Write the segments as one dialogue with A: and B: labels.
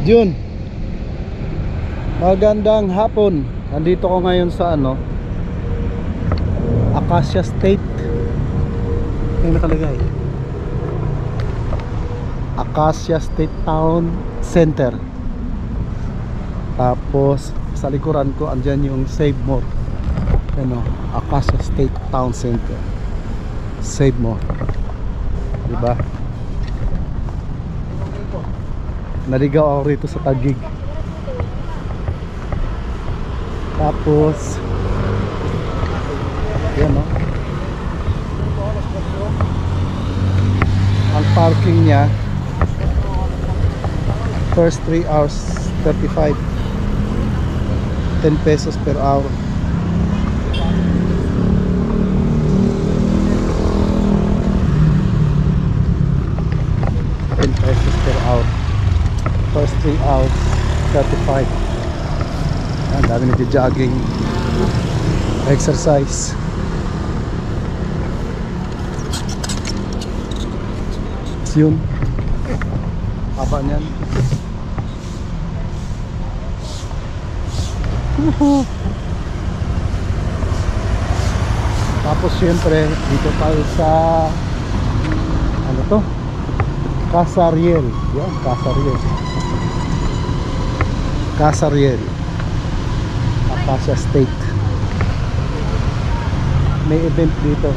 A: June, magandang hapon. Nandito ko ngayon sa Acacia State. Ano nakalagay? Acacia State Town Center. Tapos sa likuran ko andyan yung Save More. Acacia State Town Center. Save More. Diba? Naligaw ako rito sa Taguig. Tapos yan ang parking niya first 3 hours 35, 10 pesos per hour. Per hour. First 3 hours 35. Ang dami nagja-jogging, exercise. Yun, haba niyan. Tapos syempre dito tayo sa Casa Riel. Yan, Casa Riel. Casa Riel, Acacia State. May event dito.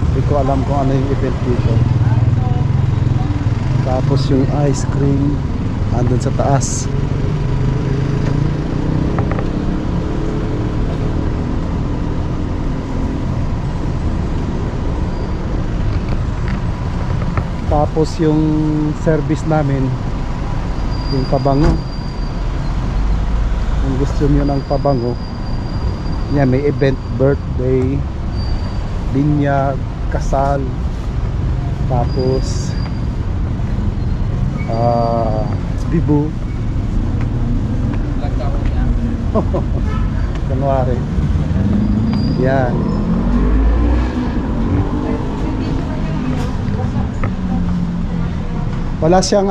A: Hindi ko alam kung ano yung event dito. Tapos yung ice cream andun sa taas. Tapos yung service namin, yung pabango. Kung gusto nyo ng pabango, yan, may event, birthday, binyag, kasal, tapos bibu. January. Yan. Wala siyang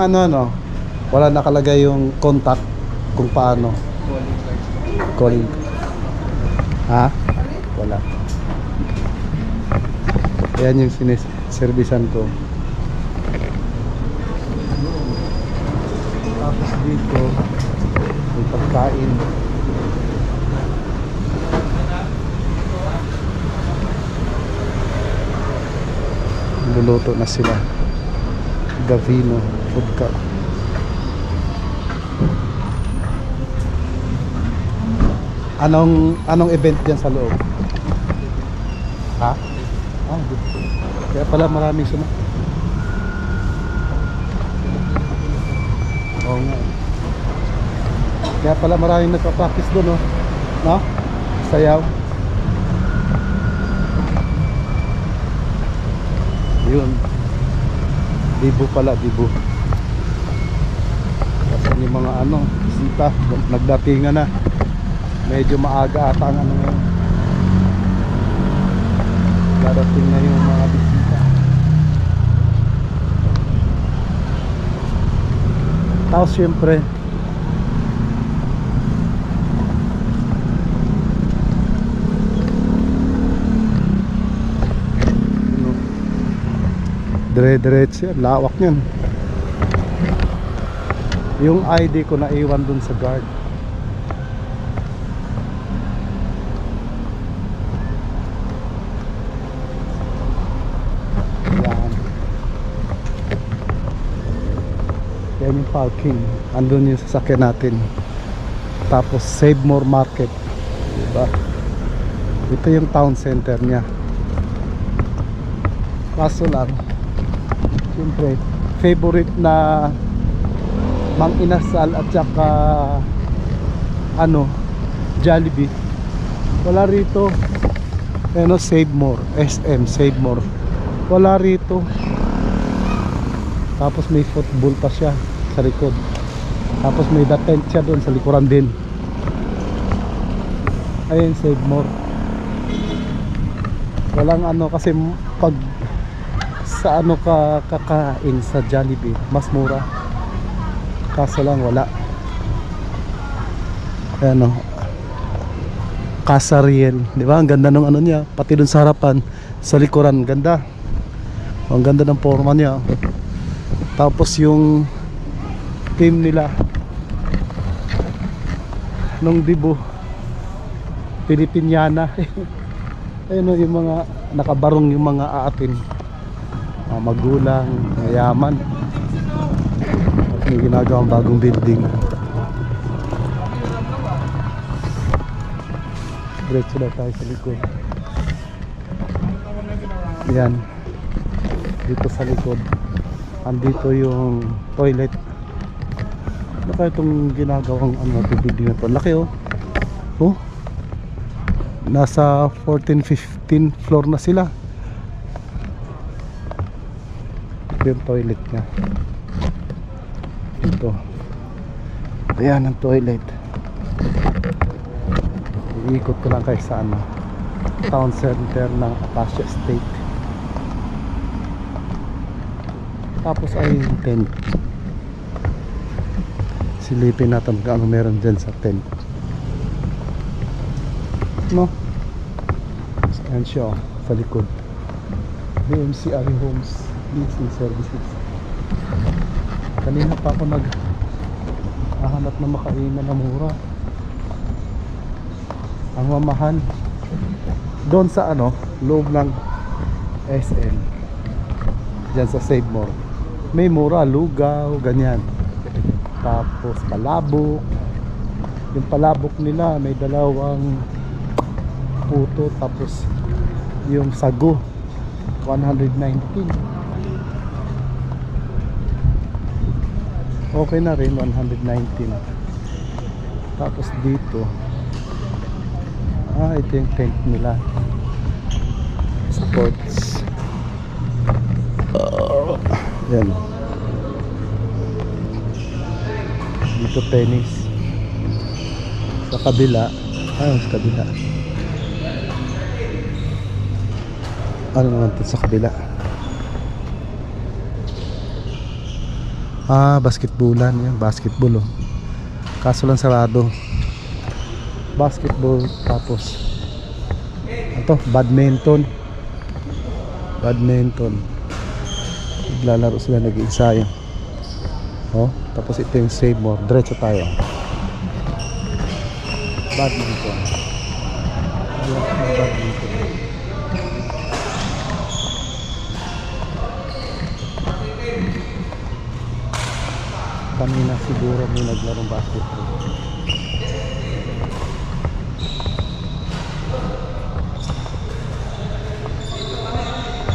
A: wala nakalagay yung contact kung paano calling. Ha? Wala. Ayan yung servisan ko. Tapos dito may pagkain. Luluto na sila. Gavino food car. Anong event diyan sa loob? Ha? Good. Kaya pala maraming sumama. Oo nga. Kaya pala maraming nagpa-practice doon, no? Sayaw. Yun. Dibu pala, dibu. Kasi yung mga bisita, nagdatingan na. Medyo maaga ata ang ngayon. Dadating na yung mga bisita. Tapos syempre dire-diretso yan, lawak yan. Yung ID ko naiwan dun sa guard. Yan. Yan yung parking. Andun yung sasakyan natin. Tapos Save More Market, diba? Ito yung town center nya. Kaso lang, siyempre favorite na Mang Inasal at saka Jollibee wala rito. Save More, SM Save More wala rito. Tapos may football pa siya sa likod. Tapos may tent siya doon sa likuran din. Ayun, Save More. Walang kasi pag sa ano ka kakain sa Jollibee, mas mura. Kaso lang wala. Ayan o, Casa Riel, di ba? Ang ganda ng ano niya, pati dun sa harapan, sa likuran, ganda. Ang ganda ng forma niya. Tapos yung team nila nung Dibu, Pilipiniana. Ayun o, yung mga nakabarong yung mga aatin, mga magulang, mayaman. At may ginagawang bagong building. Diretso na tayo sa likod. Yan, dito sa likod andito yung toilet. Ano kaya itong ginagawang ano, building na to? Laki oh. Oh, nasa 14th, 15th floor na sila. Ito yung toilet nya. Ito, ayan ang toilet. Iikot ko lang kayo sa ano, town center ng Acacia Estate. Tapos ay yung tent. Silipin natin kung ano meron dyan sa tent, no? Ayan siya, sa likod. BMCR Homes Leasing Services. Kanina pa ako naghahanap na makainan na mura. Ang mamahal doon sa ano, loob ng SM, dyan sa Save More, may mura, lugaw, ganyan. Tapos palabok, yung palabok nila may dalawang puto. Tapos yung sago 119. Okay na rin, 119. Tapos dito, ito yung tent nila, sports. Yan, dito tennis. Sa kabila, sa kabila, ano naman ito sa kabila? Basketballan yan, basketball oh. Kaso lang sarado. Basketball, tapos ito, badminton. Naglalaro sila, nag-iensayo. Oh, tapos ito yung Save More. Diretso tayo. Badminton. Kanina siguro may naglarong basketball.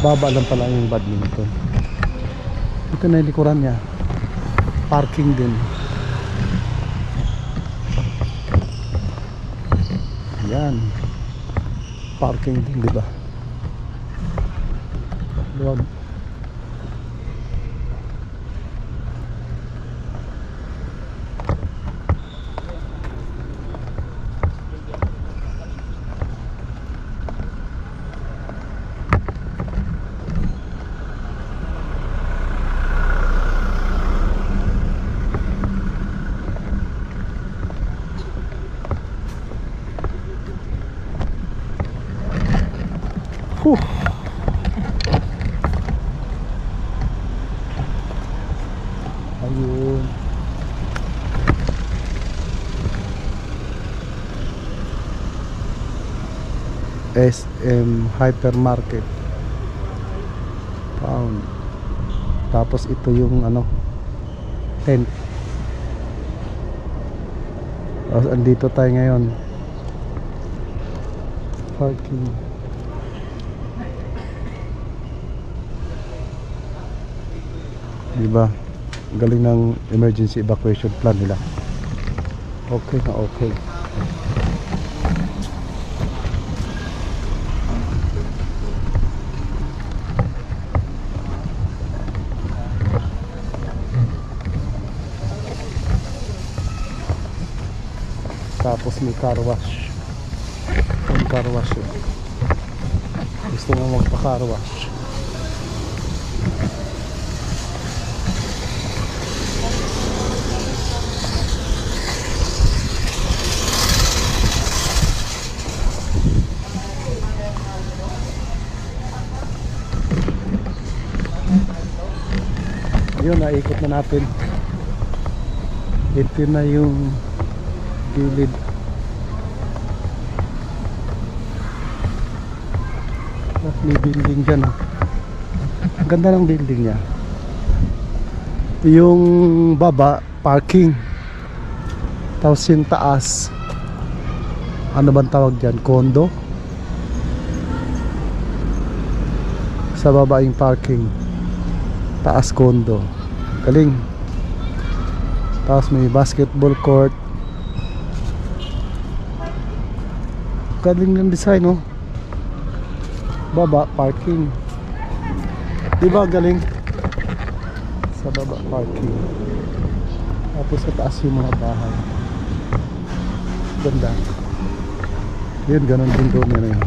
A: Baba lang pala yung badminton. Ito na yung likuran niya. Parking din. Yan. Parking din, di ba? Luwag. Ayun. SM Hypermarket Pound. Tapos ito yung ano, tent. Andito tayo ngayon. Parking. Diba? Galing ng emergency evacuation plan nila. Okay na okay. Tapos may car wash. May car wash yun. Gusto mo magpa car wash, Yun, naikot na natin. Ito na yung gilid. Tapos may building dyan. Ang ganda ng building niya. Yung baba, parking. Tapos yung taas, ano bang tawag dyan? Condo. Sa baba yung parking, taas condo. Galing. Tapos may basketball court. Galing ng design, no? Baba parking. Diba galing? Sa baba parking. Tapos sa taas yung mga bahay. Ganda. Yun, ganun din doon yun eh.